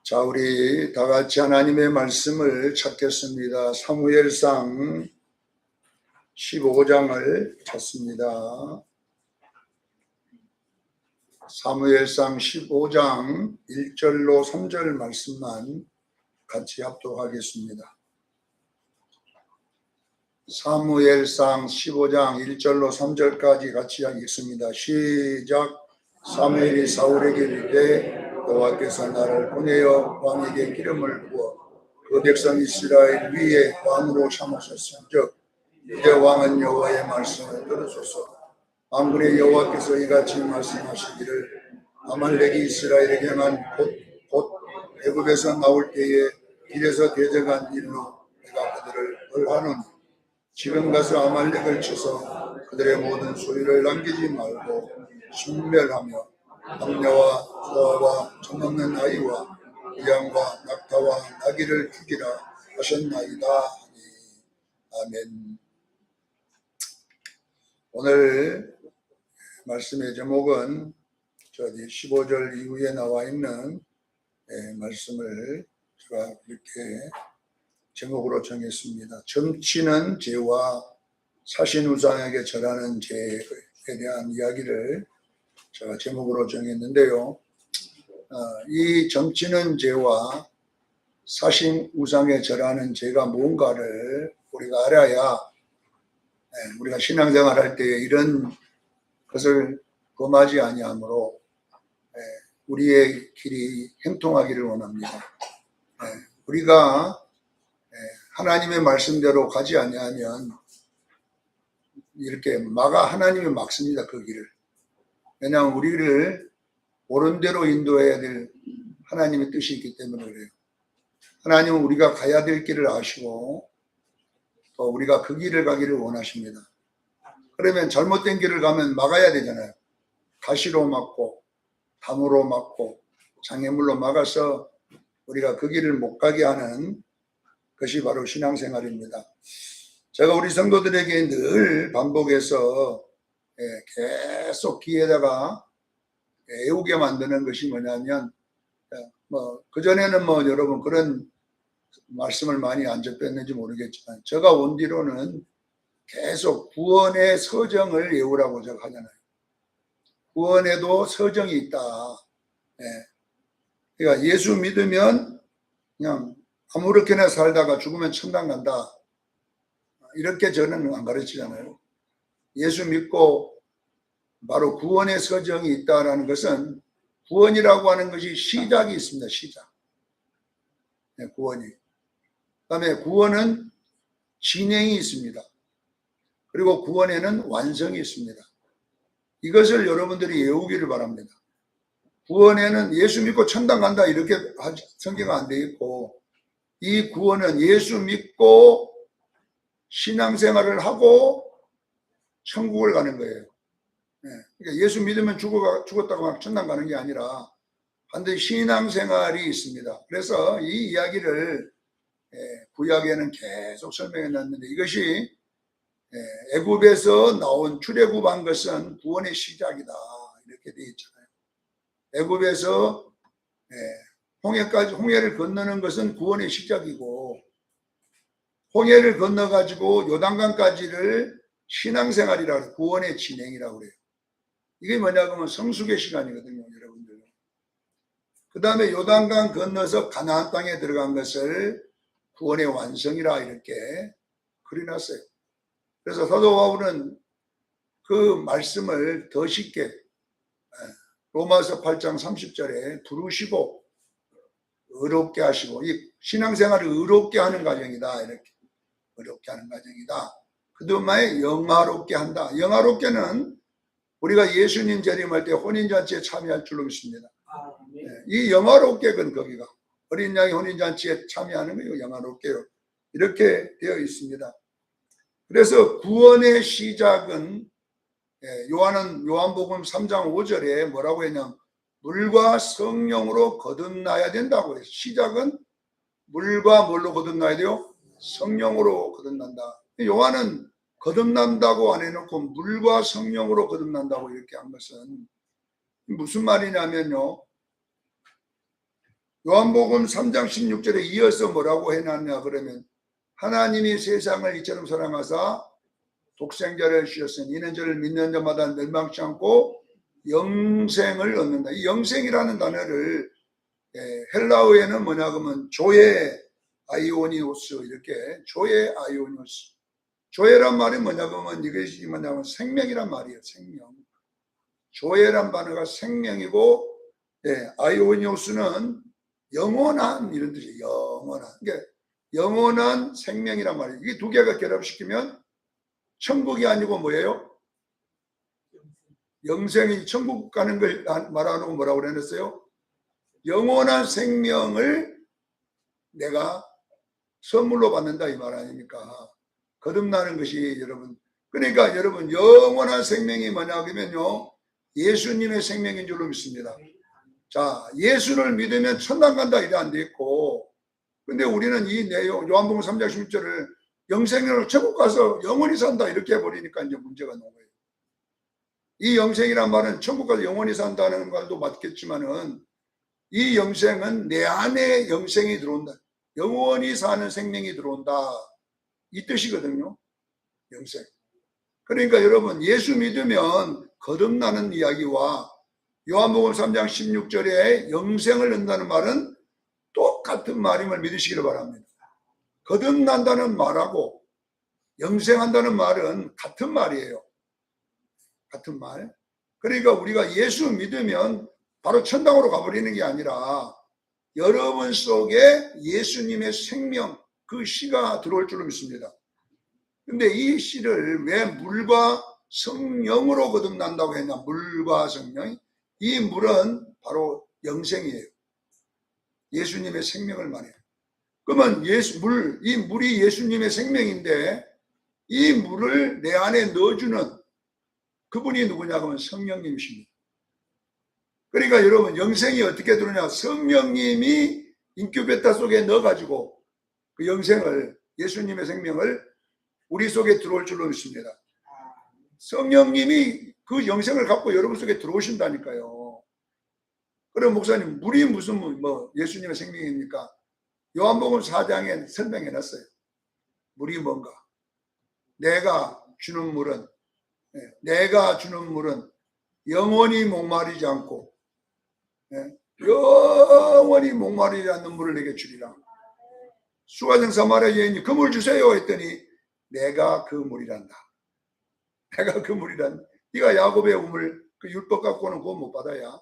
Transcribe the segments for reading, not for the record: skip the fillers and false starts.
자, 우리 다 같이 하나님의 말씀을 찾겠습니다. 사무엘상 15장을 찾습니다. 사무엘상 15장 1절로 3절 말씀만 같이 합독하겠습니다. 사무엘상 15장 1절로 3절까지 같이 하겠습니다. 시작. 사무엘이 사울에게 이르되 여호와께서 나를 보내어 왕에게 기름을 부어 그 백성 이스라엘 위에 왕으로 삼으셨은즉 이제 왕은 여호와의 말씀을 들으소서. 만군의 여호와께서 이같이 말씀하시기를 아말렉이 이스라엘에게 행한 곧 애굽에서 나올 때에 길에서 대적한 일로 내가 그들을 벌하노니 지금 가서 아말렉을 쳐서 그들의 모든 소유를 남기지 말고 순멸하며 남녀와 소아와 젖먹는 아이와 양과 낙타와 나귀를 죽이라 하셨나이다. 아멘. 오늘 말씀의 제목은 15절 이후에 나와 있는 말씀을 제가 이렇게 제목으로 정했습니다. 점치는 죄와 사신우상에게 절하는 죄에 대한 이야기를 제가 제목으로 정했는데요. 이 점치는 죄와 사신우상에 절하는 죄가 뭔가를 우리가 알아야 우리가 신앙생활 할 때 이런 것을 범하지 아니하므로 우리의 길이 행통하기를 원합니다. 우리가 하나님의 말씀대로 가지 아니하면 이렇게 하나님이 막습니다. 그 길을. 왜냐하면 우리를 옳은 대로 인도해야 될 하나님의 뜻이 있기 때문에 그래요. 하나님은 우리가 가야 될 길을 아시고 또 우리가 그 길을 가기를 원하십니다. 그러면 잘못된 길을 가면 막아야 되잖아요. 가시로 막고 담으로 막고 장애물로 막아서 우리가 그 길을 못 가게 하는 것이 바로 신앙생활입니다. 제가 우리 성도들에게 늘 반복해서 계속 귀에다가 애우게 만드는 것이 뭐냐면 그전에는 여러분 그런 말씀을 많이 안 접했는지 모르겠지만 제가 온 뒤로는 계속 구원의 서정을 외우라고 제가 하잖아요. 구원에도 서정이 있다. 그러니까 예수 믿으면 그냥 아무렇게나 살다가 죽으면 천당 간다. 이렇게 저는 안 가르치잖아요. 예수 믿고 바로 구원의 서정이 있다라는 것은 구원이라고 하는 것이 시작이 있습니다. 시작. 구원이. 그다음에 구원은 진행이 있습니다. 그리고 구원에는 완성이 있습니다. 이것을 여러분들이 외우기를 바랍니다. 구원에는 예수 믿고 천당 간다 이렇게 성경은 안 되어 있고 이 구원은 예수 믿고 신앙생활을 하고 천국을 가는 거예요. 그러니까 예수 믿으면 죽었다고 막 천당 가는 게 아니라 반드시 신앙생활이 있습니다. 그래서 이 이야기를 구약에는 계속 설명해 놨는데 이것이 애굽에서 나온 출애굽한 것은 구원의 시작이다 이렇게 되어 있잖아요. 애굽에서 홍해를 건너는 것은 구원의 시작이고 홍해를 건너가지고 요단강까지를 신앙생활이라고 해요. 구원의 진행이라고 그래요. 이게 뭐냐 하면 성숙의 시간이거든요. 여러분들. 그 다음에 요단강 건너서 가나안 땅에 들어간 것을 구원의 완성이라 이렇게 그려놨어요. 그래서 사도 바울은 그 말씀을 더 쉽게 로마서 8장 30절에 두루시고 의롭게 하시고 이 신앙생활을 의롭게 하는 과정이다. 이렇게 의롭게 하는 과정이다. 그동안에 영화롭게 한다. 영화롭게는 우리가 예수님 재림할 때 혼인잔치에 참여할 줄로 믿습니다. 이 영화롭게는 거기가 어린 양의 혼인잔치에 참여하는 거예요. 영화롭게요. 이렇게 되어 있습니다. 그래서 구원의 시작은 요한복음 3장 5절에 뭐라고 했냐 물과 성령으로 거듭나야 된다고 해서 시작은 물과 뭘로 거듭나야 돼요? 성령으로 거듭난다. 요한은 거듭난다고 안 해놓고 물과 성령으로 거듭난다고 이렇게 한 것은 무슨 말이냐면요 요한복음 3장 16절에 이어서 뭐라고 해놨냐 그러면 하나님이 세상을 이처럼 사랑하사 독생자를 주셨으니 이는 저를 믿는 자마다 멸망치 않고 영생을 얻는다. 이 영생이라는 단어를 헬라어에는 뭐냐 그러면 조에 아이오니오스 이렇게 조에 아이오니오스 조에란 말이 뭐냐 그러면 이것이 뭐냐면 생명이란 말이에요. 생명. 조에란 단어가 생명이고 아이오니오스는 영원한 이런 뜻이에요. 영원한. 그러니까 영원한 생명이란 말이에요. 이 두 개가 결합시키면 천국이 아니고 뭐예요? 영생이 천국 가는 걸 말하는 거 뭐라고 그랬어요? 영원한 생명을 내가 선물로 받는다 이 말 아닙니까? 거듭나는 것이 여러분. 그러니까 여러분 영원한 생명이 뭐냐 그러면요. 예수님의 생명인 줄로 믿습니다. 자, 예수를 믿으면 천당 간다 이래 안 돼 있고 근데 우리는 이 내용 요한복음 3장 16절을 영생으로 천국 가서 영원히 산다 이렇게 해버리니까 이제 문제가 나는 거예요. 이 영생이란 말은 천국 가서 영원히 산다는 말도 맞겠지만은 이 영생은 내 안에 영생이 들어온다. 영원히 사는 생명이 들어온다. 이 뜻이거든요. 영생. 그러니까 여러분 예수 믿으면 거듭나는 이야기와 요한복음 3장 16절에 영생을 얻는다는 말은 똑같은 말임을 믿으시기를 바랍니다. 거듭난다는 말하고 영생한다는 말은 같은 말이에요. 같은 말. 그러니까 우리가 예수 믿으면 바로 천당으로 가버리는 게 아니라 여러분 속에 예수님의 생명, 그 씨가 들어올 줄로 믿습니다. 근데 이 씨를 왜 물과 성령으로 거듭난다고 했냐? 물과 성령. 이 물은 바로 영생이에요. 예수님의 생명을 말해요. 그러면 이 물이 예수님의 생명인데 이 물을 내 안에 넣어주는 그분이 누구냐 하면 성령님이십니다. 그러니까 여러분 영생이 어떻게 들어오냐? 성령님이 인큐베터 속에 넣어가지고 그 영생을 예수님의 생명을 우리 속에 들어올 줄로 믿습니다. 성령님이 그 영생을 갖고 여러분 속에 들어오신다니까요. 그럼 목사님 물이 무슨 예수님의 생명입니까? 요한복음 4장에 설명해 놨어요. 물이 뭔가? 내가 주는 물은 영원히 목마르지 않고 영원히 목마르지 않는 물을 내게 주리라. 수가성 사마리아 여인이 그 물 주세요 했더니 내가 그 물이란다. 내가 그 물이란다. 네가 야곱의 우물 그 율법 갖고는 그거 못 받아야.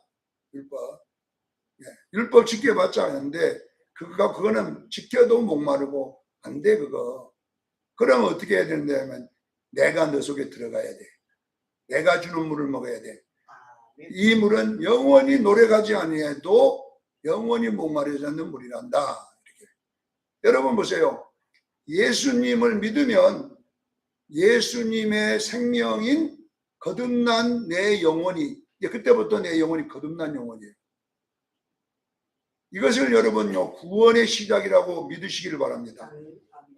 율법 지켜봤자 하는데 그거는 지켜도 목마르고 안 돼 그거. 그러면 어떻게 해야 되는데 하면 내가 너 속에 들어가야 돼. 내가 주는 물을 먹어야 돼. 이 물은 영원히 노래가지 아니해도 영원히 목마르지 않는 물이란다. 이렇게. 여러분 보세요. 예수님을 믿으면 예수님의 생명인 거듭난 내 영혼이 그때부터 내 영혼이 거듭난 영혼이에요. 이것을 여러분요 구원의 시작이라고 믿으시기를 바랍니다.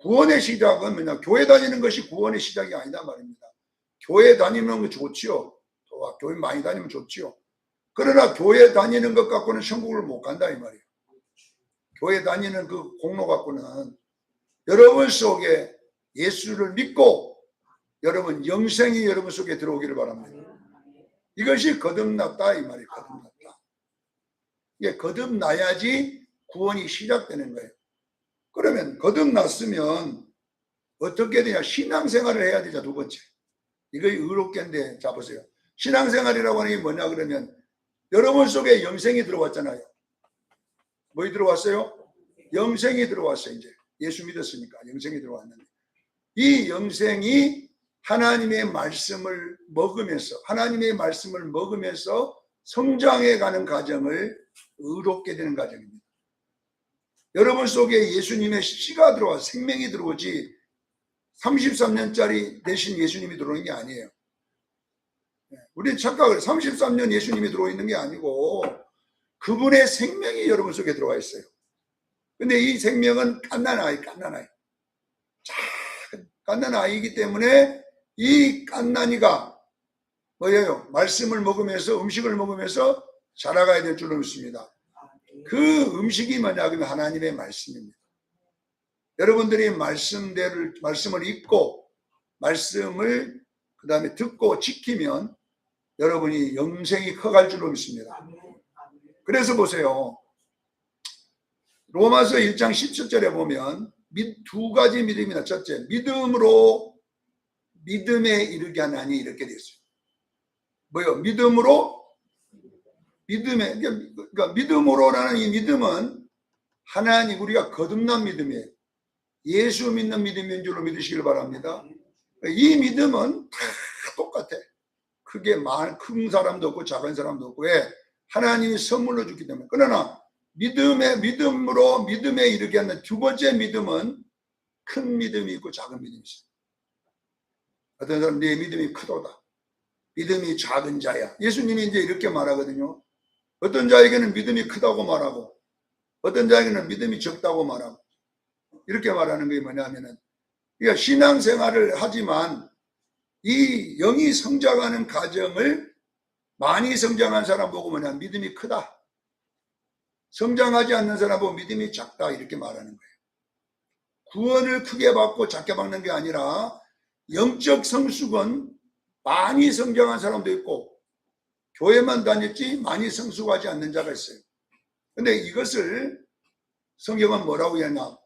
구원의 시작은 뭐냐? 교회 다니는 것이 구원의 시작이 아니다 말입니다. 교회 다니는 거 좋지요. 교회 많이 다니면 좋지요. 그러나 교회 다니는 것 갖고는 천국을 못 간다 이 말이에요. 교회 다니는 그 공로 갖고는 여러분 속에 예수를 믿고 여러분 영생이 여러분 속에 들어오기를 바랍니다. 이것이 거듭났다 이 말이에요. 거듭났다. 이게 거듭나야지 구원이 시작되는 거예요. 그러면 거듭났으면 어떻게 되냐? 신앙생활을 해야 되죠. 두 번째. 이거 의롭게인데 자 보세요. 신앙생활이라고 하는 게 뭐냐 그러면 여러분 속에 영생이 들어왔잖아요. 뭐이 들어왔어요? 영생이 들어왔어요. 이제 예수 믿었으니까 영생이 들어왔는데 이 영생이 하나님의 말씀을 먹으면서 성장해 가는 과정을 의롭게 되는 과정입니다. 여러분 속에 예수님의 씨가 들어와 생명이 들어오지 33년짜리 대신 예수님이 들어오는 게 아니에요. 우리는 착각을 33년 예수님이 들어있는 게 아니고 그분의 생명이 여러분 속에 들어와 있어요. 근데 이 생명은 갓난 아이. 갓난 아이이기 때문에 이 갓난이가 뭐예요? 말씀을 먹으면서 음식을 먹으면서 자라가야 될 줄로 믿습니다. 그 음식이 뭐냐 그러면 하나님의 말씀입니다. 여러분들이 말씀을 읽고 말씀을 그 다음에 듣고 지키면 여러분이 영생이 커갈 줄로 믿습니다. 그래서 보세요. 로마서 1장 17절에 보면 두 가지 믿음이나 첫째, 믿음으로 믿음에 이르게 하나니 이렇게 되어 있어요. 뭐요? 믿음으로 믿음에, 그러니까 믿음으로라는 이 믿음은 하나님, 우리가 거듭난 믿음이에요. 예수 믿는 믿음인 줄로 믿으시길 바랍니다. 이 믿음은 다 똑같아. 큰 사람도 없고 작은 사람도 없고. 왜? 하나님이 선물로 주기 때문에. 그러나 믿음으로 믿음에 이르게 하는 두 번째 믿음은 큰 믿음이 있고 작은 믿음이 있어요. 어떤 사람은 내 믿음이 크도다. 믿음이 작은 자야. 예수님이 이제 이렇게 말하거든요. 어떤 자에게는 믿음이 크다고 말하고 어떤 자에게는 믿음이 적다고 말하고 이렇게 말하는 게 뭐냐면은 그러니까 신앙생활을 하지만 이 영이 성장하는 과정을 많이 성장한 사람 보고 뭐냐 믿음이 크다. 성장하지 않는 사람 보고 믿음이 작다 이렇게 말하는 거예요. 구원을 크게 받고 작게 받는 게 아니라 영적 성숙은 많이 성장한 사람도 있고 교회만 다녔지 많이 성숙하지 않는 자가 있어요. 근데 이것을 성경은 뭐라고 했냐?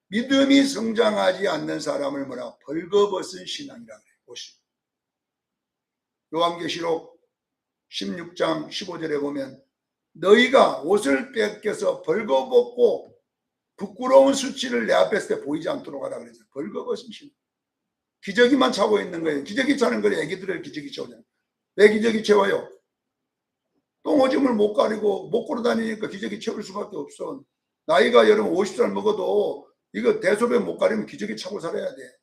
믿음이 성장하지 않는 사람을 뭐라 벌거벗은 신앙이라 그래요. 보시죠. 요한계시록 16장 15절에 보면 너희가 옷을 뺏겨서 벌거벗고 부끄러운 수치를 내 앞에 있을 때 보이지 않도록 하라 그랬어요. 벌거벗은 신앙. 기저귀만 차고 있는 거예요. 기저귀 차는 거예요. 애기들을 기저귀 채우잖아요. 왜 기저귀 채워요? 똥오줌을 못 가리고 못 걸어 다니니까 기저귀 채울 수밖에 없어. 나이가 여러분 50살 먹어도 이거 대소변 못 가리면 기저귀 차고 살아야 돼.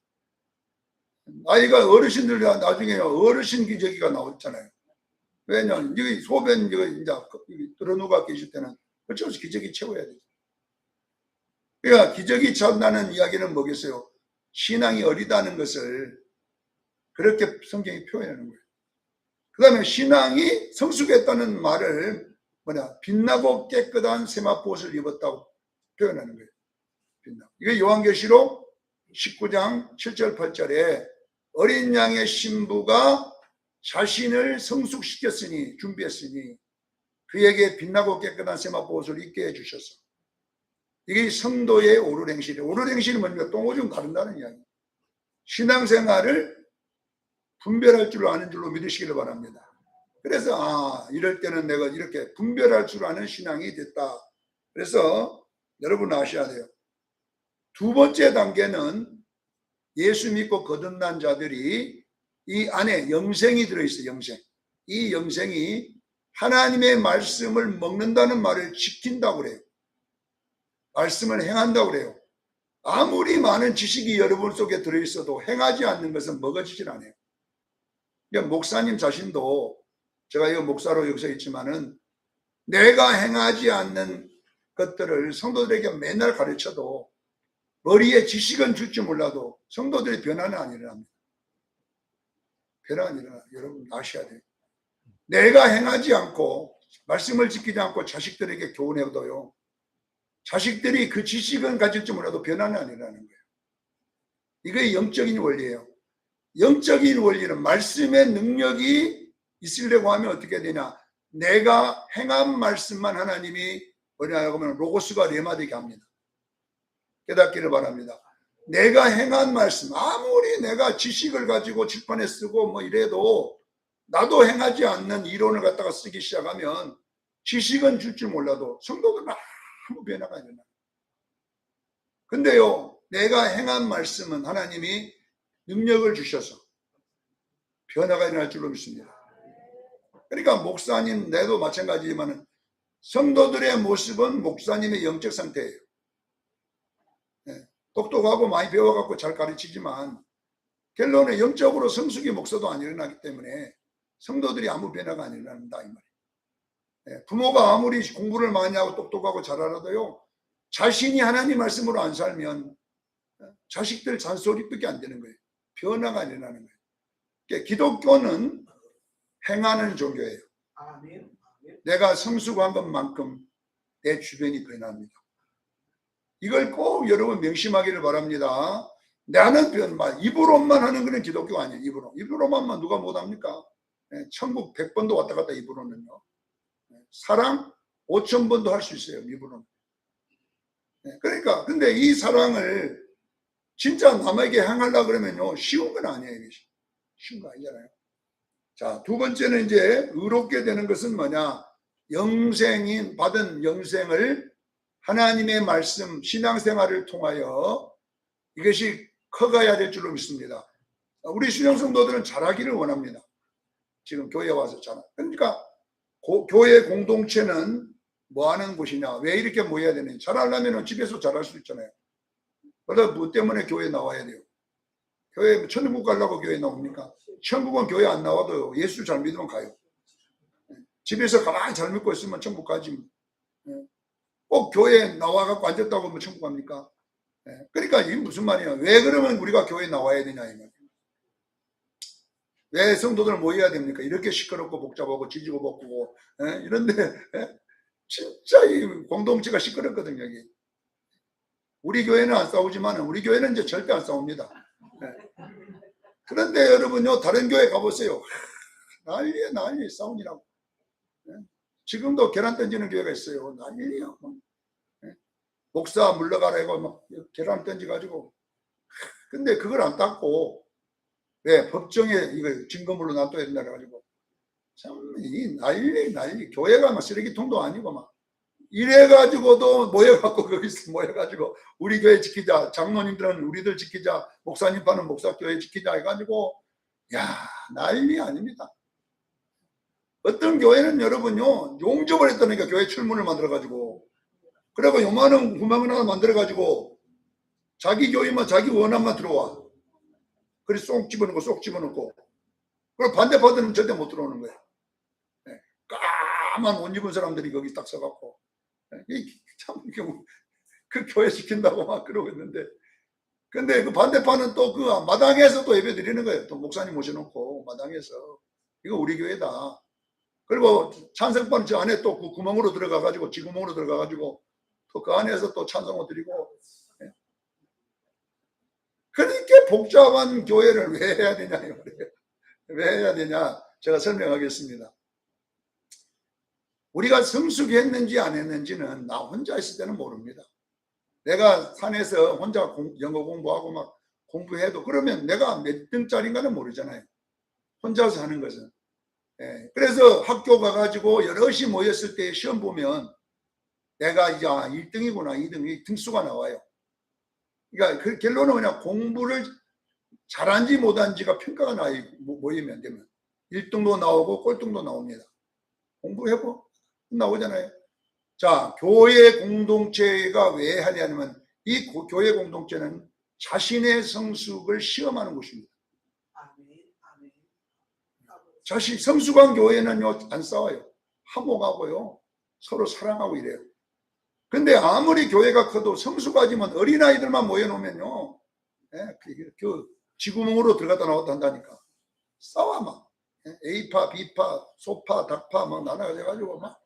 나이가 어르신들 나중에 어르신 기저귀가 나왔잖아요. 왜냐면 여기 소변 이거 이제 들어누가 계실 때는 어쩔 수 없이 기저귀 채워야 되죠. 그러니까 기저귀 찬다는 이야기는 뭐겠어요? 신앙이 어리다는 것을 그렇게 성경이 표현하는 거예요. 그 다음에 신앙이 성숙했다는 말을 빛나고 깨끗한 세마포옷을 입었다고 표현하는 거예요. 빛나고. 이게 요한계시록 19장 7절 8절에 어린 양의 신부가 자신을 성숙시켰으니 준비했으니 그에게 빛나고 깨끗한 세마포옷을 입게 해주셨어. 이게 성도의 오르행실이에요. 오르행실이 뭡니까? 똥오줌 가른다는 이야기. 신앙생활을 분별할 줄 아는 줄로 믿으시기를 바랍니다. 그래서 이럴 때는 내가 이렇게 분별할 줄 아는 신앙이 됐다. 그래서 여러분 아셔야 돼요. 두 번째 단계는 예수 믿고 거듭난 자들이 이 안에 영생이 들어있어요. 영생. 이 영생이 하나님의 말씀을 먹는다는 말을 지킨다고 그래요. 말씀을 행한다고 그래요. 아무리 많은 지식이 여러분 속에 들어있어도 행하지 않는 것은 먹어지질 않아요. 그러니까 목사님 자신도 제가 이거 목사로 여기서 있지만은 내가 행하지 않는 것들을 성도들에게 맨날 가르쳐도 머리에 지식은 줄지 몰라도 성도들의 변화는 안 일어납니다. 변화가 안 일어나요. 여러분 아셔야 돼요. 내가 행하지 않고 말씀을 지키지 않고 자식들에게 교훈해도요. 자식들이 그 지식은 가질지 몰라도 변화는 안 일어나는 거예요. 이게 영적인 원리예요. 영적인 원리는 말씀의 능력이 있으려고 하면 어떻게 되냐. 내가 행한 말씀만 하나님이 뭐냐고 하면 로고스가 레마되게 합니다. 깨닫기를 바랍니다. 내가 행한 말씀 아무리 내가 지식을 가지고 칠판에 쓰고 뭐 이래도 나도 행하지 않는 이론을 갖다가 쓰기 시작하면 지식은 줄 줄 몰라도 성도들은 아무 변화가 안 일어나요. 근데요 내가 행한 말씀은 하나님이 능력을 주셔서 변화가 일어날 줄로 믿습니다. 그러니까 목사님 내도 마찬가지지만 성도들의 모습은 목사님의 영적 상태예요. 똑똑하고 많이 배워갖고 잘 가르치지만 결론에 영적으로 성숙이 목사도 안 일어나기 때문에 성도들이 아무 변화가 안 일어난다 이 말이에요. 부모가 아무리 공부를 많이 하고 똑똑하고 잘 알아도요 자신이 하나님 말씀으로 안 살면 자식들 잔소리밖에 안 되는 거예요. 변화가 안 일어나는 거예요. 그러니까 기독교는 행하는 종교예요. 내가 성숙한 것만큼 내 주변이 변합니다. 이걸 꼭 여러분 명심하기를 바랍니다. 나는 입으로만 하는 것은 기독교 아니에요. 입으로만 누가 못합니까? 천국 100번도 왔다 갔다 입으로는요. 사랑 5,000번도 할 수 있어요. 입으로는. 그러니까 근데 이 사랑을 진짜 남에게 향하려고 그러면요, 쉬운 건 아니에요. 쉬운 거 아니잖아요. 자, 두 번째는 이제 의롭게 되는 것은 뭐냐? 영생인 받은 영생을 하나님의 말씀, 신앙생활을 통하여 이것이 커가야 될 줄로 믿습니다. 우리 수영성도들은 잘하기를 원합니다. 지금 교회에 와서 잘. 그러니까 교회 공동체는 뭐 하는 곳이냐? 왜 이렇게 모여야 되느냐? 잘하려면 집에서 잘할 수 있잖아요. 그러다 뭐 때문에 교회에 나와야 돼요? 교회 천국 가려고 교회에 나옵니까? 천국은 교회 안 나와도 예수 잘 믿으면 가요. 집에서 가만히 잘 믿고 있으면 천국 가지. 꼭 교회에 나와갖고 앉았다고 하면 천국 갑니까? 그러니까 이게 무슨 말이야? 왜 그러면 우리가 교회에 나와야 되냐 이 말이야. 왜 성도들 모여야 됩니까? 이렇게 시끄럽고 복잡하고 지지고 볶고 이런데 진짜 이 공동체가 시끄럽거든요. 여기. 우리 교회는 안 싸우지만 우리 교회는 이제 절대 안 싸웁니다. 그런데 여러분요, 다른 교회 가보세요. 난리에 난리 싸우니라고. 지금도 계란 던지는 교회가 있어요. 난리야. 목사 물러가라 해고 막 계란 던져가지고. 근데 그걸 안 닦고 왜 법정에 이거 증거물로 놔둬야 된다 그래가지고 참 이 난리 교회가 막 쓰레기통도 아니고 막 이래가지고도 모여갖고 거기서 모여가지고 우리 교회 지키자, 장로님들은 우리들 지키자, 목사님 파는 목사교회 지키자 해가지고 야 난리 아닙니다. 어떤 교회는 여러분요 용접을 했다니까 교회 출문을 만들어가지고 그리고 요만한 구멍을 하나 만들어가지고 자기 교회만 자기 원함만 들어와. 그래서 쏙 집어넣고 쏙 집어넣고 그리고 반대파들은 절대 못 들어오는 거예요. 까만 옷 입은 사람들이 거기 딱 서갖고 참 그 교회 시킨다고 막 그러고 있는데 근데 그 반대파는 또 그 마당에서 또 예배 드리는 거예요. 또 목사님 모셔놓고 마당에서 이거 우리 교회다. 그리고 찬성반 저 안에 또 그 구멍으로 들어가가지고 지구멍으로 들어가가지고 또 그 안에서 또 찬송을 드리고 그렇게 복잡한 교회를 왜 해야 되냐 이 말이에요. 왜 해야 되냐 제가 설명하겠습니다. 우리가 성숙했는지 안 했는지는 나 혼자 있을 때는 모릅니다. 내가 산에서 혼자 영어 공부하고 막 공부해도 그러면 내가 몇 등짜리인가는 모르잖아요. 혼자서 하는 것은. 그래서 학교 가가지고 여럿이 모였을 때 시험 보면 내가 이제 1등이구나 2등 등수가 나와요. 그러니까 그 결론은 그냥 공부를 잘한지 못한지가 평가가 모이면 되면 1등도 나오고 꼴등도 나옵니다. 공부해보 나오잖아요. 자, 교회 공동체가 왜 하냐면 이 교회 공동체는 자신의 성숙을 시험하는 곳입니다. 자신 성숙한 교회는요 안 싸워요. 화목하고요 서로 사랑하고 이래요. 근데 아무리 교회가 커도 성숙하지만 어린아이들만 모여놓으면요 그 지구멍으로 들어갔다 나왔다 한다니까 싸워 막 A파 B파 소파 닭파 막 나눠가지고 막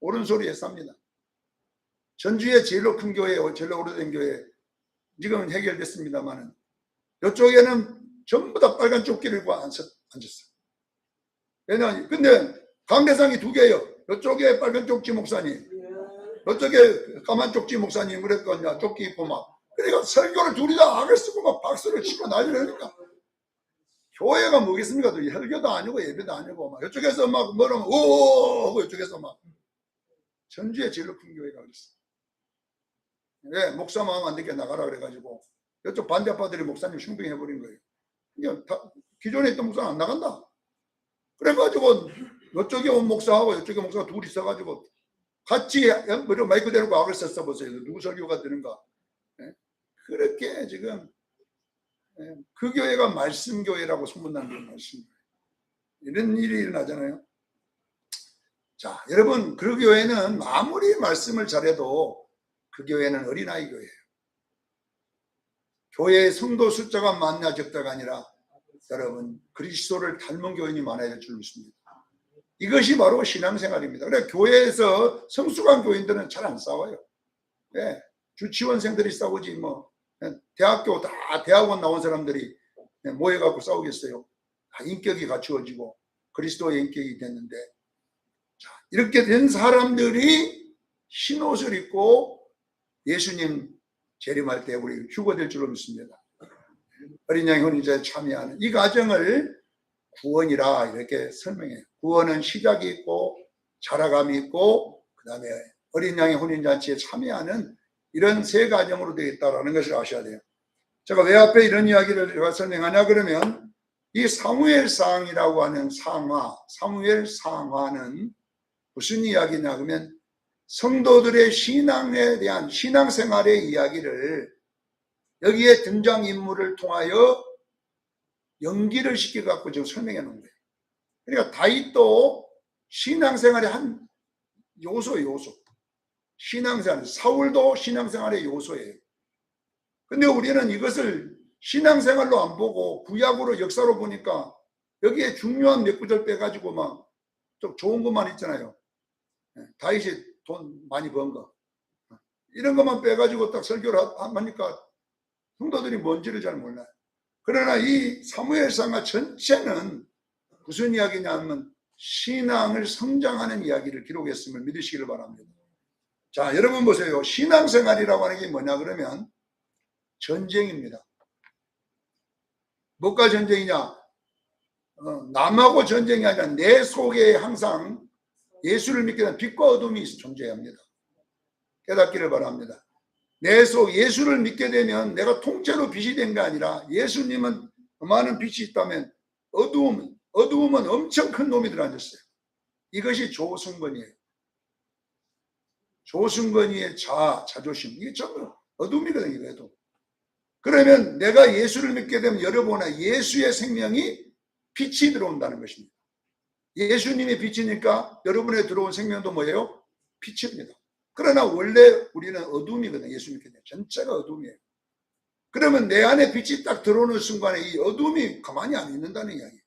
옳은 소리에 쌉니다. 전주에 제일로 큰 교회, 제일로 오래된 교회 지금은 해결됐습니다만은 이쪽에는 전부 다 빨간 조끼를 입고 앉았어요. 왜냐 근데 강대상이 2개예요. 이쪽에 빨간 쪽지 목사님, 이쪽에 까만 쪽지 목사님 그랬거든요. 조끼 입고 막 그러니까 설교를 둘이 다 악을 쓰고 막 박수를 치고 난리를 하니까 교회가 뭐겠습니까? 또 설교도 아니고 예배도 아니고 막 이쪽에서 막 뭐라면 오오오 하고 이쪽에서 막 전주에 제일로 큰 교회가 그랬어요. 왜 목사 마음 안 되게 나가라 그래가지고 이쪽 반대파들이 목사님 흉병해버린 거예요. 그러니까 기존에 있던 목사는 안 나간다. 그래가지고 이쪽에 온 목사하고 이쪽에 목사가 둘이 있어가지고 같이 마이크 대놓고 악을 썼어보세요. 누구 설교가 되는가. 그렇게 지금 그 교회가 말씀교회라고 소문난 게 말씀교회. 이런 일이 일어나잖아요. 자, 여러분 그 교회는 아무리 말씀을 잘해도 그 교회는 어린아이 교회예요. 교회의 성도 숫자가 많냐 적다가 아니라 여러분 그리스도를 닮은 교인이 많아야 될 줄 믿습니다. 이것이 바로 신앙생활입니다. 그래 교회에서 성숙한 교인들은 잘 안 싸워요. 네. 주치원생들이 싸우지 뭐 대학교 다 대학원 나온 사람들이 모여갖고 싸우겠어요. 다 인격이 갖추어지고 그리스도의 인격이 됐는데, 자, 이렇게 된 사람들이 흰옷을 입고 예수님 재림할 때 우리 휴거될 줄로 믿습니다. 어린 양 혼인자에 참여하는 이 과정을 구원이라 이렇게 설명해요. 구원은 시작이 있고 자라감이 있고 그 다음에 어린 양의 혼인잔치에 참여하는 이런 세 과정으로 되어 있다는 것을 아셔야 돼요. 제가 왜 앞에 이런 이야기를 제가 설명하냐 그러면 이 사무엘상이라고 하는 상하, 사무엘 상하는 무슨 이야기냐 그러면 성도들의 신앙에 대한 신앙생활의 이야기를 여기에 등장인물을 통하여 연기를 시켜갖고 지금 설명해 놓은 거예요. 그러니까 다윗도 신앙생활의 한 요소예요, 요소. 신앙생활, 사울도 신앙생활의 요소예요. 근데 우리는 이것을 신앙생활로 안 보고 구약으로 역사로 보니까 여기에 중요한 몇 구절 빼가지고 막 좀 좋은 것만 있잖아요. 다윗이 돈 많이 번 거. 이런 것만 빼가지고 딱 설교를 하니까 성도들이 뭔지를 잘 몰라요. 그러나 이 사무엘상하 전체는 무슨 이야기냐면 신앙을 성장하는 이야기를 기록했음을 믿으시기를 바랍니다. 자, 여러분 보세요. 신앙생활이라고 하는 게 뭐냐 그러면 전쟁입니다. 뭐가 전쟁이냐? 남하고 전쟁이 아니라 내 속에 항상 예수를 믿게 되는 빛과 어둠이 존재합니다. 깨닫기를 바랍니다. 내 속 예수를 믿게 되면 내가 통째로 빛이 된 게 아니라 예수님은 많은 빛이 있다면 어두움은 엄청 큰 놈이 들어앉았어요. 이것이 조승건이에요. 조승건이의 자조심. 이게 전부 어둠이거든요. 이래도. 그러면 내가 예수를 믿게 되면 여러분의 예수의 생명이 빛이 들어온다는 것입니다. 예수님이 빛이니까 여러분의 들어온 생명도 뭐예요? 빛입니다. 그러나 원래 우리는 어둠이거든요. 예수 믿게 되면 전체가 어둠이에요. 그러면 내 안에 빛이 딱 들어오는 순간에 이 어둠이 가만히 안 있는다는 이야기예요.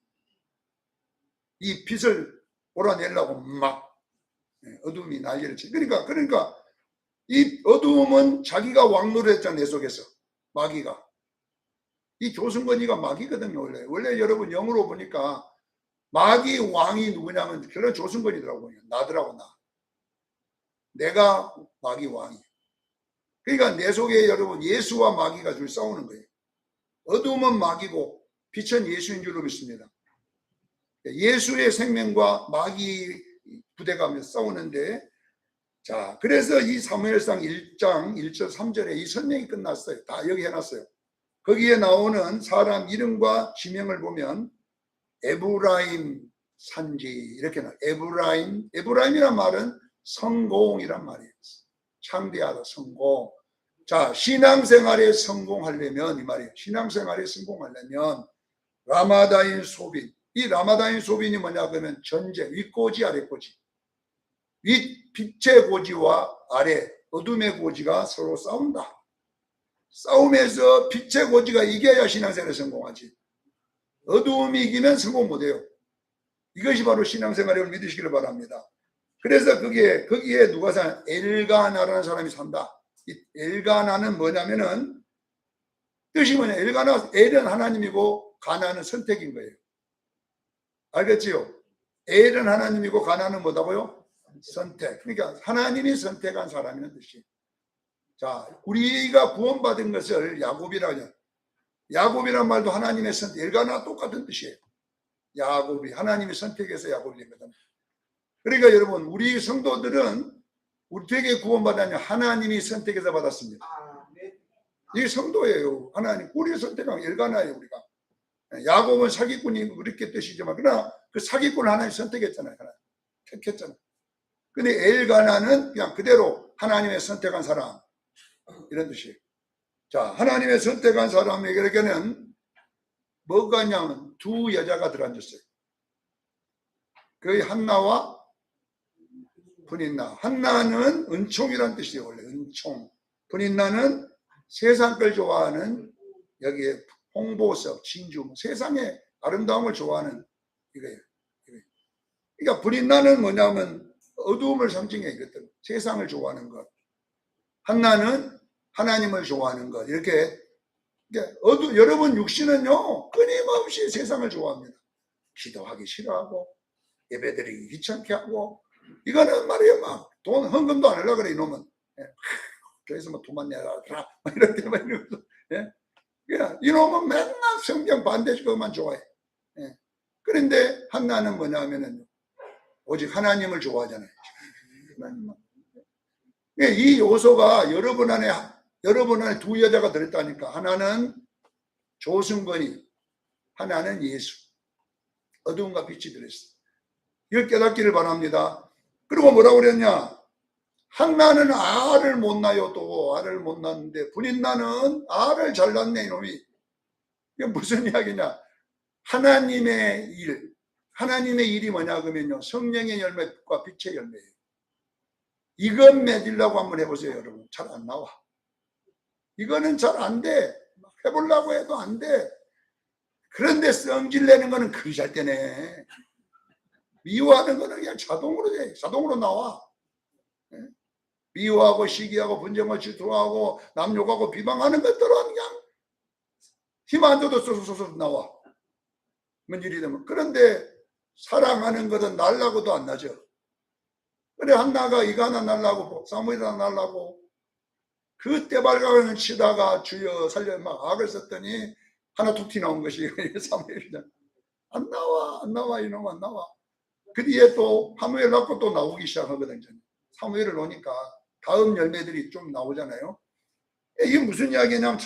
이 빛을 몰아내려고 막 어둠이 난리를 치. 그러니까 이 어둠은 자기가 왕노를 했잖아요. 내 속에서 마귀가. 이 조승건이가 마귀거든요. 원래 여러분 영으로 보니까 마귀 왕이 누구냐면 그런 조승건이더라고요. 나더라고 나. 내가 마귀 왕이. 그러니까 내 속에 여러분 예수와 마귀가 줄 싸우는 거예요. 어둠은 마귀고 빛은 예수인 줄로 믿습니다. 예수의 생명과 마귀 부대가 싸우는데, 자, 그래서 이 사무엘상 1장 1절 3절에 이 설명이 끝났어요. 다 여기 해놨어요. 거기에 나오는 사람 이름과 지명을 보면 에브라임 산지 이렇게 나와요. 에브라임이란 말은 성공이란 말이에요. 창대하다, 성공. 자, 신앙생활에 성공하려면 이 말이에요. 신앙생활에 성공하려면 라마다인 소빈. 이 라마다인 소빈이 뭐냐 그러면 전제, 윗고지 아랫고지. 윗 빛의 고지와 아래 어둠의 고지가 서로 싸운다. 싸움에서 빛의 고지가 이겨야 신앙생활에 성공하지. 어두움이 이기면 성공 못해요. 이것이 바로 신앙생활을 믿으시기를 바랍니다. 그래서 거기에 누가 사냐? 엘가나라는 사람이 산다. 이 엘가나는 뭐냐면은 뜻이 뭐냐? 엘은 하나님이고 가나는 선택인 거예요. 알겠지요? 엘은 하나님이고 가나는 뭐다고요? 선택. 그러니까 하나님이 선택한 사람이라는 뜻이에요. 자, 우리가 구원받은 것을 야곱이라고 하죠. 야곱이란 말도 하나님의 선택, 엘가나와 똑같은 뜻이에요. 야곱이 하나님의 선택에서 야곱이 된 거다. 그러니까 여러분, 우리 성도들은 우리에게 구원받았냐? 하나님이 선택해서 받았습니다. 이게 성도예요. 하나님, 우리가 선택한 엘가나예요. 우리가. 야곱은 사기꾼이 그렇게 뜻이지만 그러나 그 사기꾼을 하나님 선택했잖아요. 하나님 택했잖아요. 근데 엘가나는 그냥 그대로 하나님의 선택한 사람 이런 뜻이에요. 자, 하나님의 선택한 사람에게는 뭐가 있냐면 두 여자가 들어앉았어요. 그 한나와 분인나. 한나는 은총이란 뜻이에요. 원래 은총. 분인나는 세상 걸 좋아하는 여기에 홍보석, 진주, 세상의 아름다움을 좋아하는 이거예요. 그러니까 불인나는 뭐냐면 어두움을 상징해 이것들. 세상을 좋아하는 것. 한나는 하나님을 좋아하는 것. 이렇게 여러분 육신은요 끊임없이 세상을 좋아합니다. 기도하기 싫어하고 예배드리기 귀찮게 하고 이거는 말이에요 막 돈 헌금도 안 하려고 그래 이놈은. 교회에서 뭐 돈만 내라 이렇게 막 이러면서 이놈은 맨날 성경 반대식 것만 좋아해. 그런데 한나는 뭐냐면은 오직 하나님을 좋아하잖아요. 이 요소가 여러분 안에 두 여자가 들었다니까. 하나는 조승건이, 하나는 예수. 어두움과 빛이 들었어. 이걸 깨닫기를 바랍니다. 그리고 뭐라고 그랬냐? 한나는 알을 못 낳아요. 또 알을 못 낳는데 분인나는 알을 잘 낳네 이놈이. 이게 무슨 이야기냐? 하나님의 일이 뭐냐 그러면요 성령의 열매과 빛의 열매예요. 이것 맺으려고 한번 해보세요 여러분. 잘 안 나와. 이거는 잘 안 돼. 해보려고 해도 안 돼. 그런데 성질 내는 거는 그리 잘 되네. 미워하는 거는 그냥 자동으로 돼. 자동으로 나와. 미워하고 시기하고 분쟁하고 질투하고 남 욕하고 비방하는 것들은 그냥 힘 안 줘도 쏘쏘쏘 나와. 뭔 일이 되면. 그런데 사랑하는 것은 날라고도 안 나죠. 그래 한나가 이거 하나 날라고 사무엘 하나 날라고 그 떼발각을 치다가 주여 살려 막 악을 썼더니 하나 툭 튀나온 것이 사무엘이다. 안 나와 이놈 안 나와. 그 뒤에 또 사무엘 낳고 또 나오기 시작하거든요. 사무엘을 놓으니까 다음 열매들이 좀 나오잖아요. 이게 무슨 이야기냐면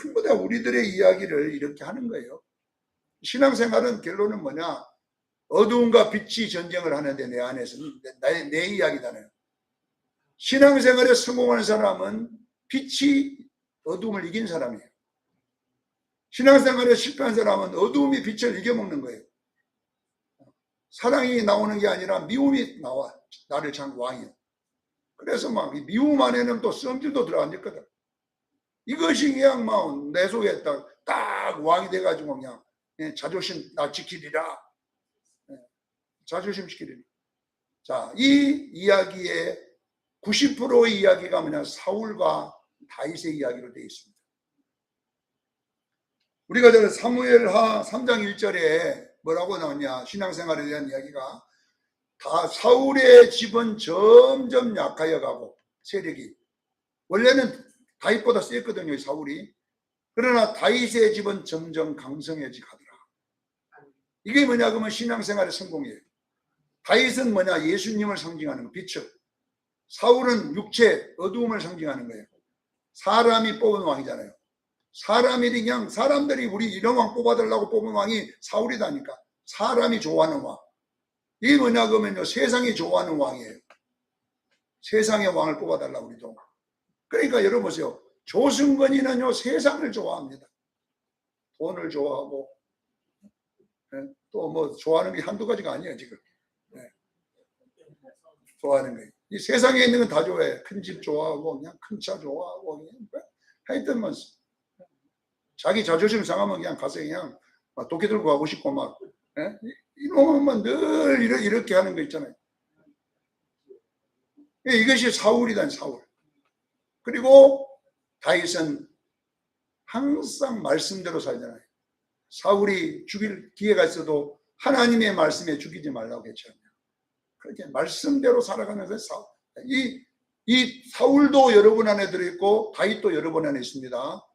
전부 다 우리들의 이야기를 이렇게 하는 거예요. 신앙생활은 결론은 뭐냐? 어두움과 빛이 전쟁을 하는데 내 안에서는 내 이야기잖아요. 신앙생활에 성공하는 사람은 빛이 어두움을 이긴 사람이에요. 신앙생활에 실패한 사람은 어두움이 빛을 이겨먹는 거예요. 사랑이 나오는 게 아니라 미움이 나와. 나를 참 왕이에요. 그래서 막 미움 안에는 또 성질도 들어앉았거든. 이것이 그냥 막 내 속에 딱 왕이 돼가지고 그냥 자존심 나 지키리라. 자존심 지키리라. 자, 이 이야기의 90%의 이야기가 뭐냐? 사울과 다윗의 이야기로 되어 있습니다. 우리가 저 사무엘하 3장 1절에 뭐라고 나오냐? 신앙생활에 대한 이야기가 다 사울의 집은 점점 약하여 가고 세력이 원래는 다윗보다 셌거든요. 사울이. 그러나 다윗의 집은 점점 강성해지 가더라. 이게 뭐냐 그러면 신앙생활의 성공이에요. 다윗은 뭐냐? 예수님을 상징하는 거, 빛을. 사울은 육체, 어두움을 상징하는 거예요. 사람이 뽑은 왕이잖아요. 사람들이 우리 이런 왕 뽑아달라고 뽑은 왕이 사울이다니까. 사람이 좋아하는 왕. 이게 뭐냐 그러면요 세상이 좋아하는 왕이에요. 세상의 왕을 뽑아달라고 우리도. 그러니까 여러분 보세요. 조승건이는요 세상을 좋아합니다. 돈을 좋아하고 또 뭐 좋아하는 게 한두 가지가 아니에요 지금. 좋아하는 거예요. 이 세상에 있는 건 다 좋아해. 큰 집 좋아하고 그냥 큰 차 좋아하고 그냥 하여튼 뭐 자기 자존심 상하면 그냥 가서 그냥 도끼 들고 가고 싶고 막 이놈은 늘 이렇게 하는 거 있잖아요. 이것이 사울이다. 사울. 그리고 다윗은 항상 말씀대로 살잖아요. 사울이 죽일 기회가 있어도 하나님의 말씀에 죽이지 말라고 했잖아요. 그렇게 말씀대로 살아가면서 이 사울도 여러분 안에 들어있고 다윗도 여러분 안에 있습니다.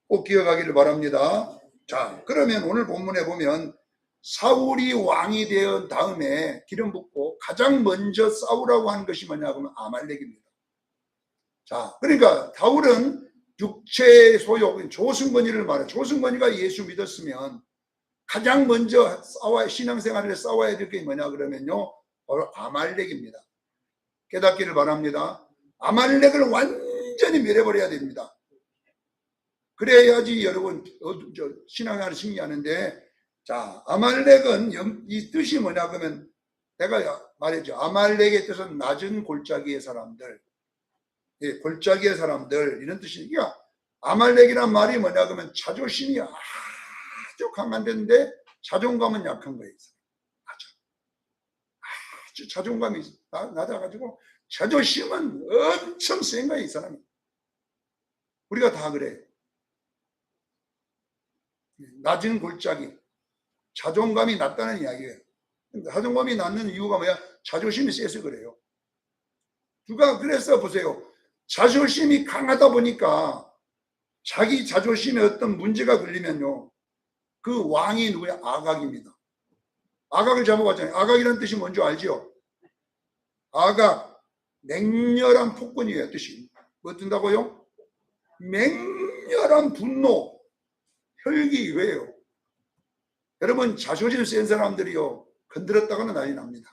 꼭 기억하기를 바랍니다. 자, 그러면 오늘 본문에 보면 사울이 왕이 되어 다음에 기름 붓고 가장 먼저 싸우라고 한 것이 뭐냐 하면 아말렉입니다. 자, 그러니까 사울은 육체의 소욕, 조승건이를 말해. 조승건이가 예수 믿었으면 가장 먼저 신앙생활에 싸워야 될 게 뭐냐 그러면요 바로 아말렉입니다. 깨닫기를 바랍니다. 아말렉을 완전히 멸해버려야 됩니다. 그래야지 여러분 신앙생활을 승리하는데, 자 아말렉은 이 뜻이 뭐냐 그러면 내가 말했죠. 아말렉의 뜻은 낮은 골짜기의 사람들, 골짜기의 사람들 이런 뜻이니까 아말렉이란 말이 뭐냐 그러면 자존심이 아주 강한 데인데 자존감은 약한 거예요. 자존감이 낮아가지고 자존심은 엄청 센 거야, 이 사람이. 우리가 다 그래. 낮은 골짜기, 자존감이 낮다는 이야기예요. 자존감이 낮는 이유가 뭐야? 자존심이 세서 그래요. 누가 그래서 보세요. 자존심이 강하다 보니까 자기 자존심에 어떤 문제가 걸리면요, 그 왕이 누구야? 아각입니다. 아각을 잡아봤잖아요. 아각이라는 뜻이 뭔지 알죠? 아각, 맹렬한 폭군이에요, 뜻이. 뭐 뜬다고요? 맹렬한 분노, 혈기. 왜요? 여러분, 자존심 센 사람들이요, 건드렸다가는 난리 납니다.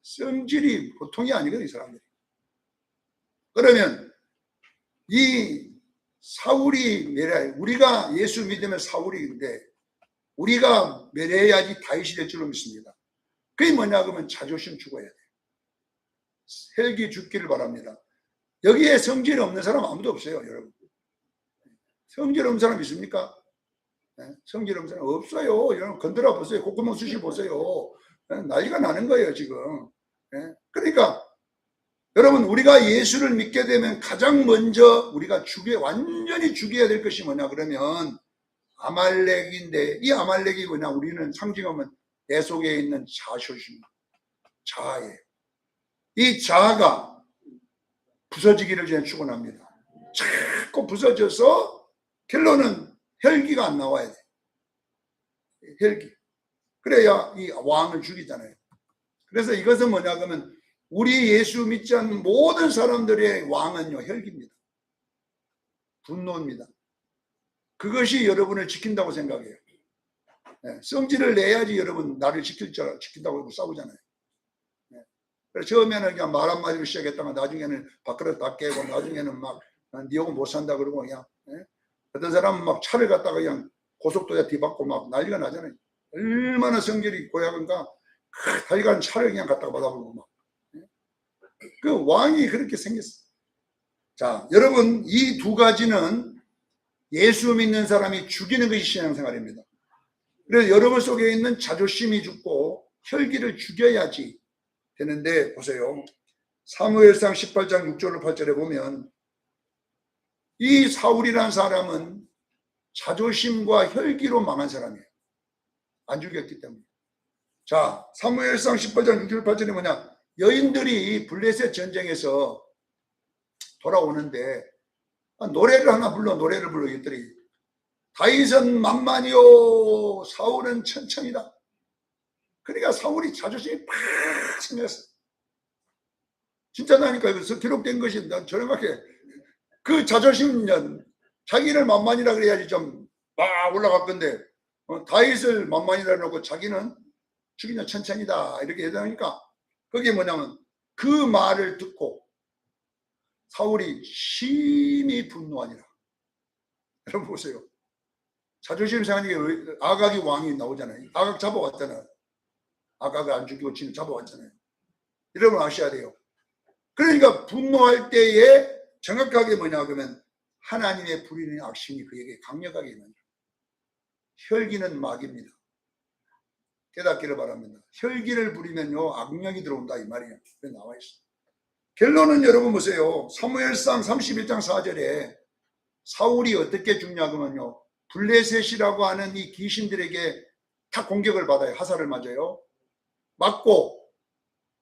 성질이 보통이 아니거든요, 이 사람들이. 그러면 이 사울이 우리가 예수 믿으면 사울인데 우리가 멸해야지 다윗이 될 줄로 믿습니다. 그게 뭐냐 그러면 자존심 죽어야 돼요. 혈기 죽기를 바랍니다. 여기에 성질 없는 사람 아무도 없어요, 여러분. 성질 없는 사람 있습니까? 네? 성질 없는 사람 없어요. 여러분 건드려 보세요. 콧구멍 쑤시 보세요. 네? 난리가 나는 거예요, 지금. 네? 그러니까 여러분, 우리가 예수를 믿게 되면 가장 먼저 우리가 완전히 죽여야 될 것이 뭐냐 그러면 아말렉인데, 이 아말렉이 뭐냐, 우리는 상징하면 내 속에 있는 자존심, 자아예요. 이 자아가 부서지기를 저는 축원합니다. 자꾸 부서져서 결론은 혈기가 안 나와야 돼. 혈기. 그래야 이 왕을 죽이잖아요. 그래서 이것은 뭐냐 그러면 우리 예수 믿지 않는 모든 사람들의 왕은요, 혈기입니다. 분노입니다. 그것이 여러분을 지킨다고 생각해요. 네, 성질을 내야지 여러분 나를 지킨다고 싸우잖아요. 네. 그래서 처음에는 그냥 말 한마디로 시작했다가 나중에는 밥그릇 다 깨고 나중에는 막 니하고 못 산다 그러고 그냥. 네. 어떤 사람은 막 차를 갖다가 그냥 고속도로에 뒤받고 막 난리가 나잖아요. 얼마나 성질이 고약한가. 하여간 차를 그냥 갖다가 받아보고 막. 그 왕이 그렇게 생겼어. 자, 여러분, 이 두 가지는 예수 믿는 사람이 죽이는 것이 신앙생활입니다. 그래서 여러분 속에 있는 자존심이 죽고 혈기를 죽여야지 되는데, 보세요. 사무엘상 18장 6절로 8절에 보면 이 사울이라는 사람은 자존심과 혈기로 망한 사람이에요. 안 죽였기 때문에. 자, 사무엘상 18장 6절 8절이 뭐냐? 여인들이 블레셋 전쟁에서 돌아오는데 노래를 불러 이들이 다윗은 만만이요 사울은 천천이다. 그러니까 사울이 자존심이 팍 생겼어. 진짜 나니까 여기서 기록된 것이 난 저런 생각해. 그 자존심 자기를 만만이라 그래야지 좀 막 올라갈 건데 다윗을 만만이라 놓고 자기는 죽이는 천천이다 이렇게 얘기하니까 그게 뭐냐면 그 말을 듣고 사울이 심히 분노하니라. 여러분 보세요. 자존심 상하니까 아각이 왕이 나오잖아요. 아각 잡아왔잖아요. 아각을 안 죽이고 지금 잡아왔잖아요. 여러분 아셔야 돼요. 그러니까 분노할 때에 정확하게 뭐냐 그러면 하나님의 부리는 악심이 그에게 강력하게 임한다. 혈기는 마귀입니다. 깨닫기를 바랍니다. 혈기를 부리면요 악령이 들어온다 이 말이에요. 그래 나와 있어요. 결론은 여러분 보세요. 사무엘상 31장 4절에 사울이 어떻게 죽냐 그러면요 블레셋이라고 하는 이 귀신들에게 다 공격을 받아요. 화살을 맞아요. 맞고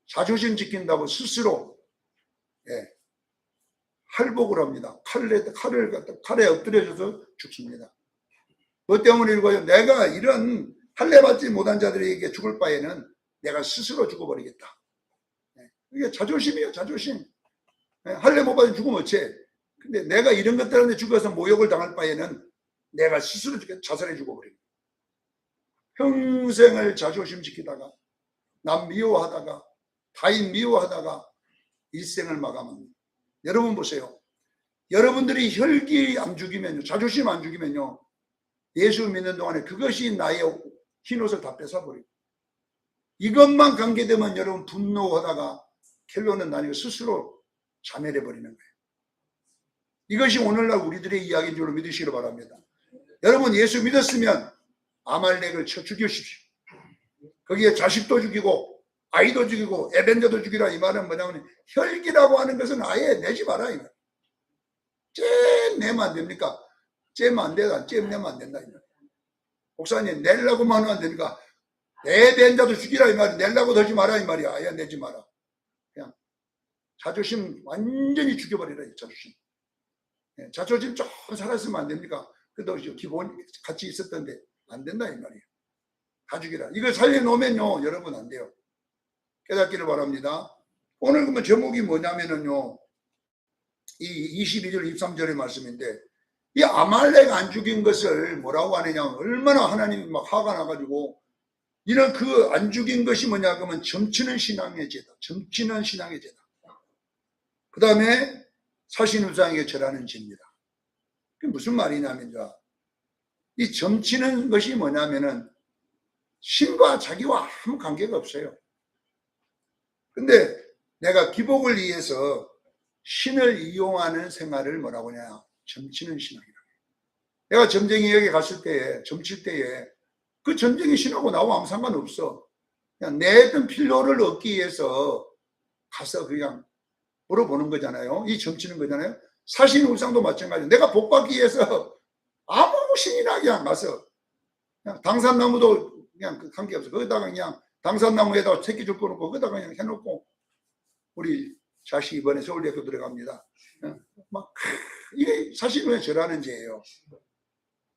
자존심 지킨다고 스스로 할복을 합니다. 칼에 엎드려져서 죽습니다. 그것 때문에 이거요. 내가 이런 할례 받지 못한 자들에게 죽을 바에는 내가 스스로 죽어버리겠다. 이게 자존심이에요. 자존심. 할례 못 받으면 죽으면 어째? 근데 내가 이런 것 때문에 죽어서 모욕을 당할 바에는 내가 스스로 자살해 죽어버립니다. 평생을 자존심 지키다가 남 미워하다가 타인 미워하다가 일생을 마감합니다. 여러분 보세요. 여러분들이 혈기 안 죽이면요, 자존심 안 죽이면요, 예수 믿는 동안에 그것이 나의 흰옷을 다 뺏어버리고 이것만 관계되면 여러분 분노하다가 결론은 나니까 스스로 자멸해버리는 거예요. 이것이 오늘날 우리들의 이야기인 줄로 믿으시기 바랍니다. 여러분 예수 믿었으면 아말렉을 쳐 죽이십시오. 거기에 자식도 죽이고 아이도 죽이고 애변자도 죽이라. 이 말은 뭐냐면 혈기라고 하는 것은 아예 내지 마라. 이 말. 잼 내면 안 됩니까? 잼 안 되다. 잼 내면 안 된다. 이 말. 목사님 내려고만 하면 안 되니까 애변자도 죽이라. 이 말이 내려고 들지 마라. 이 말이야. 아예 내지 마라. 그냥 자존심 완전히 죽여버리라. 이 자존심. 자존심 좀 살았으면 안 됩니까? 그래도 기본 같이 있었던데 안 된다. 이 말이에요. 다 죽이라. 이걸 살려놓으면요, 여러분 안 돼요. 깨닫기를 바랍니다. 오늘 그러면 제목이 뭐냐면은요, 이 22절, 23절의 말씀인데, 이 아말렉 안 죽인 것을 뭐라고 하느냐, 얼마나 하나님이 막 화가 나가지고, 이런 그 안 죽인 것이 뭐냐, 그러면 점치는 신앙의 죄다. 점치는 신앙의 죄다. 그 다음에 사신우상에게 절하는 죄입니다. 그게 무슨 말이냐면요, 이 점치는 것이 뭐냐면은, 신과 자기와 아무 관계가 없어요. 근데 내가 기복을 위해서 신을 이용하는 생활을 뭐라고 하냐, 점치는 신앙이라고. 내가 점쟁이에게 갔을 때에, 점칠 때에 그 점쟁이 신하고 나하고 아무 상관없어. 그냥 내 어떤 필요를 얻기 위해서 가서 그냥 물어보는 거잖아요. 이 점치는 거잖아요. 사신우상도 마찬가지예요. 내가 복 받기 위해서 아무 신이나 그냥 가서 그냥 당산나무도 그냥 관계없어. 거기다가 그냥 당산나무에다가 새끼 줄 거놓고 거기다가 그냥 해놓고, 우리 자식 이번에 서울대학교 들어갑니다. 막 이게 사실은 절하는 죄예요.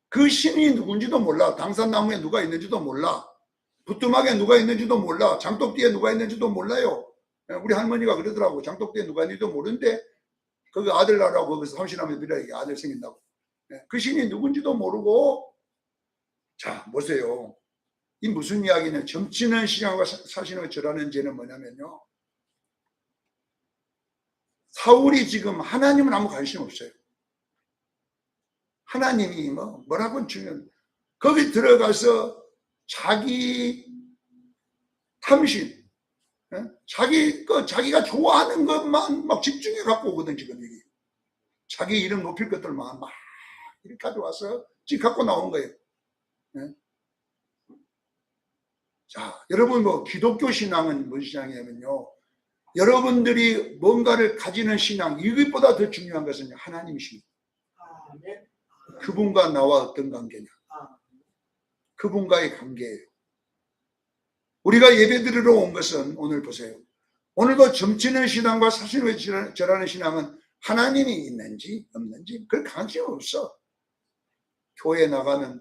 그 신이 누군지도 몰라. 당산나무에 누가 있는지도 몰라. 부뚜막에 누가 있는지도 몰라. 장독뒤에 누가 있는지도 몰라요. 우리 할머니가 그러더라고. 장독뒤에 누가 있는지도 모르는데 거기 아들 낳으라고 거기서 삼신하면 빌어야 아들 생긴다고. 그 신이 누군지도 모르고. 자, 보세요. 이 무슨 이야기는, 점치는 신앙과 사신을 절하는 죄는 뭐냐면요, 사울이 지금 하나님은 아무 관심 없어요. 하나님이 뭐라고 주면 거기 들어가서 자기 탐심, 자기가 좋아하는 것만 막 집중해 갖고 오거든. 지금 여기 자기 이름 높일 것들만 막 이렇게 가져와서 지금 갖고 나온 거예요. 자, 여러분, 기독교 신앙은 무슨 신앙이냐면요, 여러분들이 뭔가를 가지는 신앙, 이것보다 더 중요한 것은 하나님이십니다. 그분과 나와 어떤 관계냐, 그분과의 관계예요. 우리가 예배드리러 온 것은, 오늘 보세요, 오늘도 점치는 신앙과 사신을 절하는 신앙은 하나님이 있는지 없는지 그 관심 없어. 교회 나가면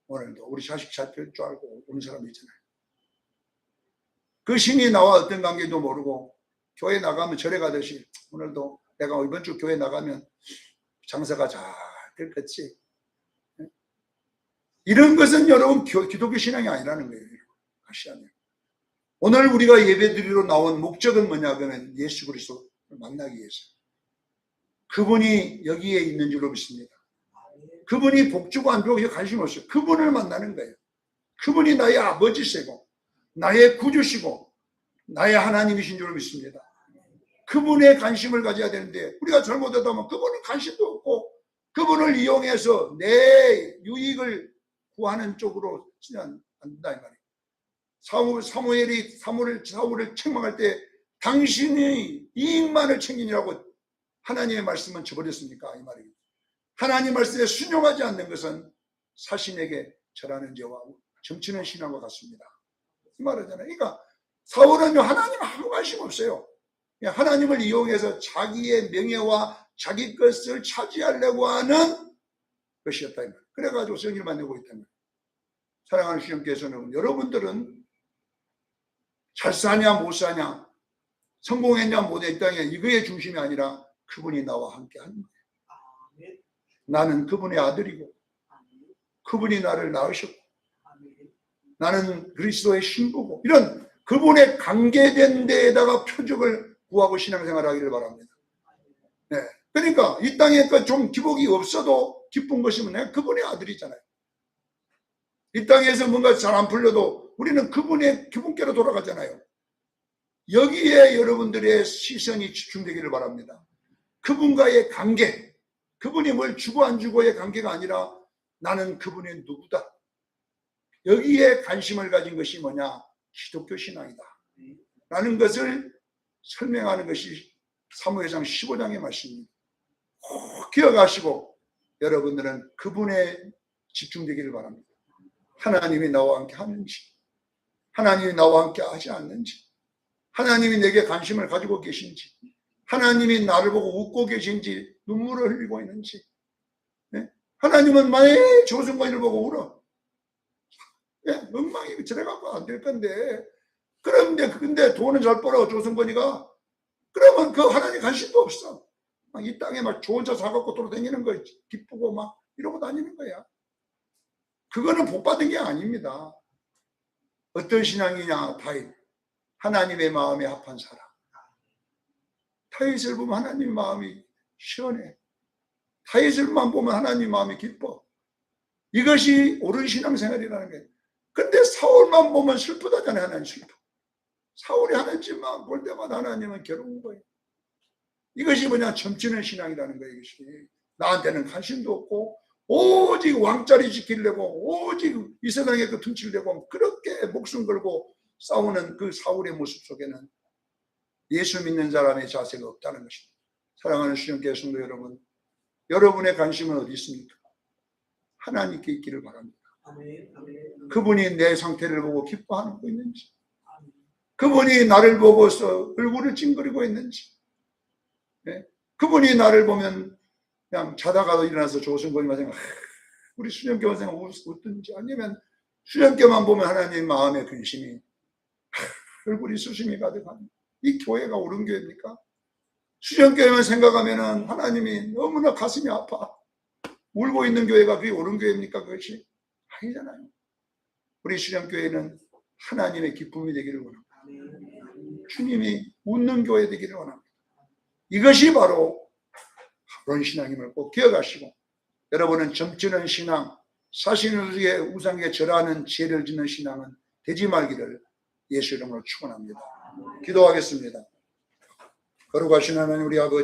오늘도 우리 자식 잡힐 줄 알고 오는 사람이 있잖아요. 그 신이 나와 어떤 관계도 모르고 교회 나가면 절에 가듯이 오늘도 내가 이번 주 교회 나가면 장사가 잘 될 거지. 이런 것은 여러분 기독교 신앙이 아니라는 거예요. 아시아면. 오늘 우리가 예배드리러 나온 목적은 뭐냐 그러면 예수 그리스도를 만나기 위해서. 그분이 여기에 있는 줄로 믿습니다. 그분이 복 주고 안 주고 관심 없어요. 그분을 만나는 거예요. 그분이 나의 아버지시고 나의 구주시고 나의 하나님이신 줄로 믿습니다. 그분의 관심을 가져야 되는데 우리가 잘못하다 보면 그분은 관심도 없고 그분을 이용해서 내 유익을 구하는 쪽으로 쓰면 안 된다 이 말이에요. 사울을 책망할 때 당신이 이익만을 챙기느라고 하나님의 말씀은 저버렸습니까 이 말이에요. 하나님 말씀에 순종하지 않는 것은 사신에게 절하는 죄와 점치는 신앙과 같습니다. 이 말이잖아요. 그러니까 사울은 하나님 아무 관심 없어요. 하나님을 이용해서 자기의 명예와 자기 것을 차지하려고 하는 것이었다. 그래가지고 성의를 만들고 있다는 거예요. 사랑하는 주님께서는 여러분들은 잘 사냐 못 사냐 성공했냐 못했냐 이거의 중심이 아니라 그분이 나와 함께 하는 거예요. 나는 그분의 아들이고 그분이 나를 낳으셨고 나는 그리스도의 신부고 이런 그분의 관계된 데에다가 표적을 구하고 신앙생활 하기를 바랍니다. 네. 그러니까 이 땅에 좀 기복이 없어도 기쁜 것이면 내가 그분의 아들이잖아요. 이 땅에서 뭔가 잘 안 풀려도 우리는 그분의 그분께로 돌아가잖아요. 여기에 여러분들의 시선이 집중되기를 바랍니다. 그분과의 관계, 그분이 뭘 주고 안 주고의 관계가 아니라 나는 그분의 누구다. 여기에 관심을 가진 것이 뭐냐? 기독교 신앙이다. 라는 것을 설명하는 것이 사무엘상 15장의 말씀입니다. 꼭 기억하시고 여러분들은 그분에 집중되기를 바랍니다. 하나님이 나와 함께 하는지, 하나님이 나와 함께 하지 않는지, 하나님이 내게 관심을 가지고 계신지, 하나님이 나를 보고 웃고 계신지, 눈물을 흘리고 있는지. 네? 하나님은 만약에 조승건이를 보고 울어. 엉망이 들어가고 안 될 건데. 근데 돈은 잘 벌어, 조승건이가. 그러면 그 하나님 관심도 없어. 막 이 땅에 막 좋은 차 사갖고 돌아다니는 거 기쁘고 막 이러고 다니는 거야. 그거는 복 받은 게 아닙니다. 어떤 신앙이냐, 다윗. 하나님의 마음에 합한 사람. 다윗을 보면 하나님의 마음이 시원해. 다윗을만 보면 하나님의 마음이 기뻐. 이것이 옳은 신앙생활이라는 거예요. 근데 사울만 보면 슬프다잖아요. 하나님 슬퍼. 사울이 하는 짓만 볼 때마다 하나님은 괴로운 거예요. 이것이 뭐냐, 점치는 신앙이라는 거예요. 이것이 나한테는 관심도 없고 오직 왕자리 지키려고 오직 이 세상에 그 tum치려고 그렇게 목숨 걸고 싸우는 그 사울의 모습 속에는 예수 믿는 사람의 자세가 없다는 것입니다. 사랑하는 수영교회 성도 여러분, 여러분의 관심은 어디 있습니까? 하나님께 있기를 바랍니다. 그분이 내 상태를 보고 기뻐하는 거 있는지, 그분이 나를 보고서 얼굴을 찡그리고 있는지, 네? 그분이 나를 보면 그냥 자다가도 일어나서 조승건이만 생각, 우리 수련교만 생각 웃든지, 아니면 수련교만 보면 하나님 마음의 근심이 얼굴이 수심이 가득합니다. 이 교회가 옳은 교회입니까? 수련교회만 생각하면 하나님이 너무나 가슴이 아파. 울고 있는 교회가 그게 옳은 교회입니까? 그것이 아니잖아요. 우리 수련교회는 하나님의 기쁨이 되기를 원합니다. 주님이 웃는 교회 되기를 원합니다. 이것이 바로 그런 신앙임을 꼭 기억하시고, 여러분은 점치는 신앙, 사신을 위해 우상에 절하는 죄를 짓는 신앙은 되지 말기를 예수 이름으로 축원합니다. 기도하겠습니다. 거룩하신 하나님 우리 아버지,